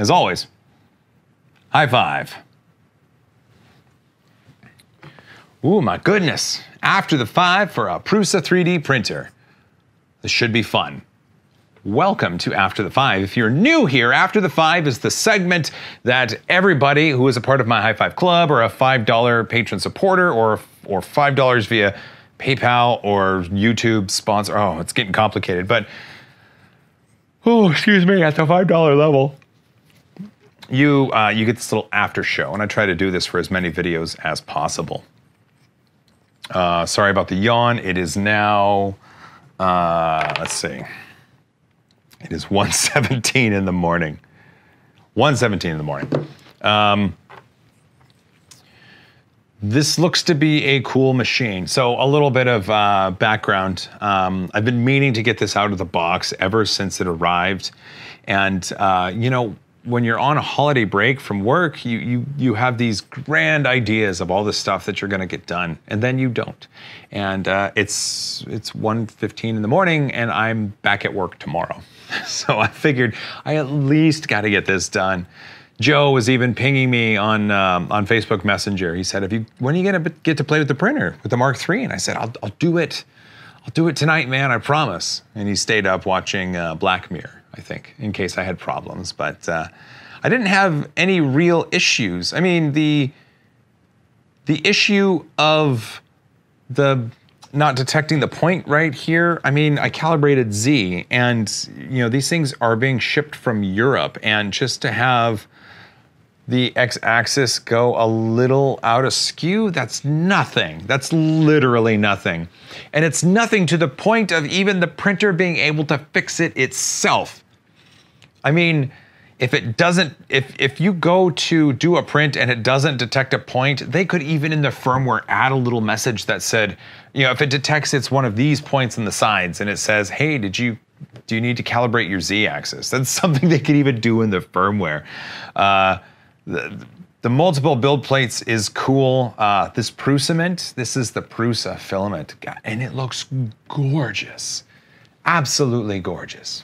as always, high five. Ooh, my goodness. After the 5 for a Prusa 3D printer. This should be fun. Welcome to After the 5. If you're new here, After the 5 is the segment that everybody who is a part of my HIGHFIVE club or a $5 patron supporter or $5 via PayPal or YouTube sponsor. Oh, it's getting complicated, but excuse me, at the $5 level, you get this little after show, and I try to do this for as many videos as possible. Sorry about the yawn. It is now, let's see. It is 1:17 in the morning. 1:17 in the morning. This looks to be a cool machine. So a little bit of background. I've been meaning to get this out of the box ever since it arrived. And, you know, when you're on a holiday break from work, you have these grand ideas of all the stuff that you're going to get done, and then you don't. And it's 1:15 in the morning, and I'm back at work tomorrow. So I figured I at least got to get this done. Joe was even pinging me on Facebook Messenger. He said, when are you going to get to play with the printer, with the Mark III? And I said, I'll do it. I'll do it tonight, man, I promise. And he stayed up watching Black Mirror, I think, in case I had problems. But I didn't have any real issues. I mean, the issue of the not detecting the point right here, I mean, I calibrated Z, and you know, these things are being shipped from Europe, and just to have the x-axis go a little out askew, that's nothing. That's literally nothing. And it's nothing to the point of even the printer being able to fix it itself. I mean, if you go to do a print and it doesn't detect a point, they could even in the firmware add a little message that said, you know, if it detects it's one of these points in the sides and it says, hey, do you need to calibrate your Z-axis? That's something they could even do in the firmware. The multiple build plates is cool. This Prusa, this is the Prusa filament, and it looks gorgeous. Absolutely gorgeous.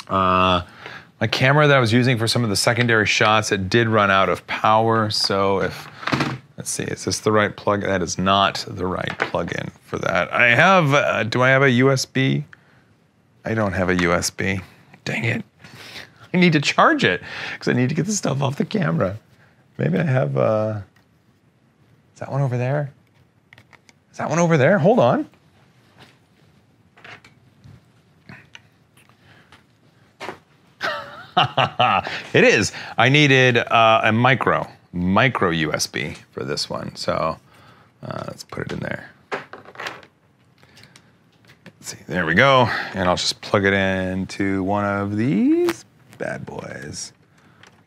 My camera that I was using for some of the secondary shots, it did run out of power. So let's see, is this the right plug? That is not the right plug-in for that. I have, do I have a USB? I don't have a USB. Dang it. I need to charge it because I need to get the stuff off the camera. Maybe I have, is that one over there? Is that one over there? Hold on. It is. I needed a micro USB for this one. So let's put it in there. Let's see, there we go. And I'll just plug it into one of these bad boys.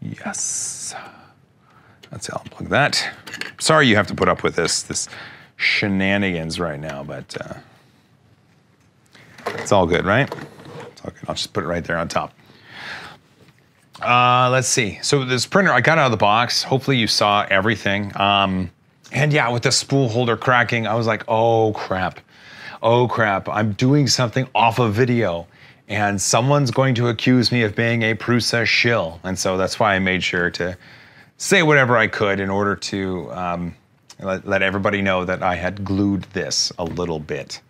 Yes. Let's see, I'll unplug that. Sorry you have to put up with this shenanigans right now, but it's all good, right? It's all good. I'll just put it right there on top. Let's see. So this printer, I got out of the box. Hopefully you saw everything. And yeah, with the spool holder cracking, I was like, oh crap. Oh crap, I'm doing something off of video. And someone's going to accuse me of being a Prusa shill. And so that's why I made sure to say whatever I could in order to let everybody know that I had glued this a little bit.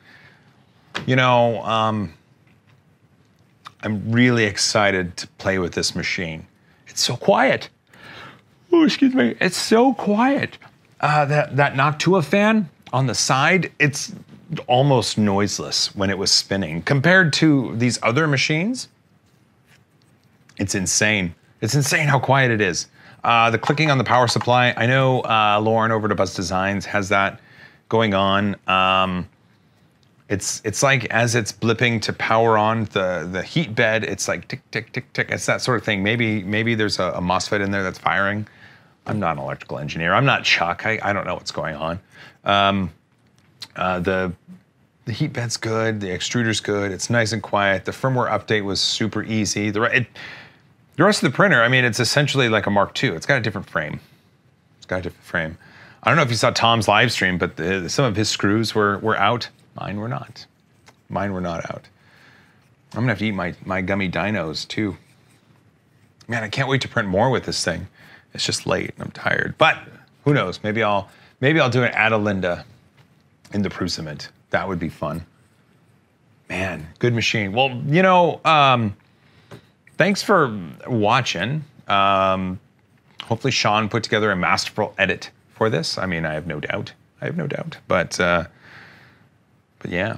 You know, I'm really excited to play with this machine. It's so quiet. Oh, excuse me. It's so quiet. That Noctua fan on the side, it's almost noiseless when it was spinning. Compared to these other machines, it's insane. It's insane how quiet it is. The clicking on the power supply, I know Lauren over to Buzz Designs has that going on. It's like as it's blipping to power on the heat bed, it's like tick, tick, tick, tick. It's that sort of thing. Maybe there's a MOSFET in there that's firing. I'm not an electrical engineer. I'm not Chuck. I don't know what's going on. The heat bed's good. The extruder's good. It's nice and quiet. The firmware update was super easy. The rest of the printer, I mean, it's essentially like a Mark II. It's got a different frame. I don't know if you saw Tom's live stream, but some of his screws were out. Mine were not. Mine were not out. I'm gonna have to eat my gummy dinos too. Man, I can't wait to print more with this thing. It's just late and I'm tired. But who knows? Maybe I'll do an Adelinda in the Prusa mint. That would be fun. Man, good machine. Well, you know, thanks for watching. Hopefully Sean put together a masterful edit for this. I mean, I have no doubt. But yeah.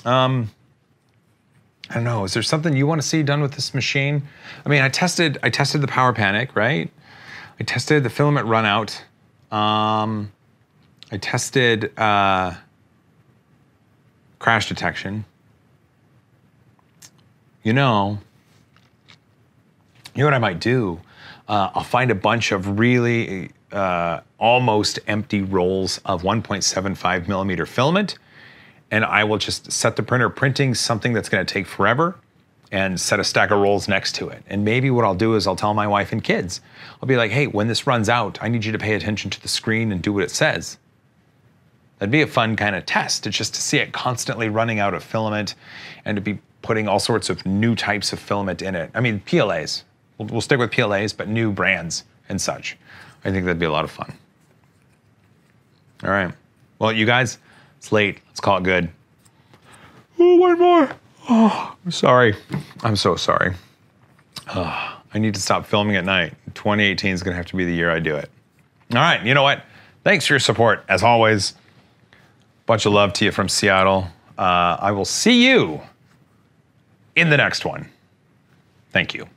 I don't know. Is there something you want to see done with this machine? I mean, I tested the power panic, right? I tested the filament run out. I tested crash detection. You know what I might do? I'll find a bunch of really almost empty rolls of 1.75 millimeter filament, and I will just set the printer printing something that's going to take forever and set a stack of rolls next to it. And maybe what I'll do is I'll tell my wife and kids, I'll be like, hey, when this runs out, I need you to pay attention to the screen and do what it says. That'd be a fun kind of test. It's just to see it constantly running out of filament and to be putting all sorts of new types of filament in it. I mean, PLAs. We'll stick with PLAs, but new brands and such. I think that'd be a lot of fun. All right. Well, you guys, it's late. Let's call it good. Oh, one more. Oh, I'm sorry. I'm so sorry. I need to stop filming at night. 2018 is going to have to be the year I do it. All right. You know what? Thanks for your support, as always. Bunch of love to you from Seattle. I will see you in the next one. Thank you.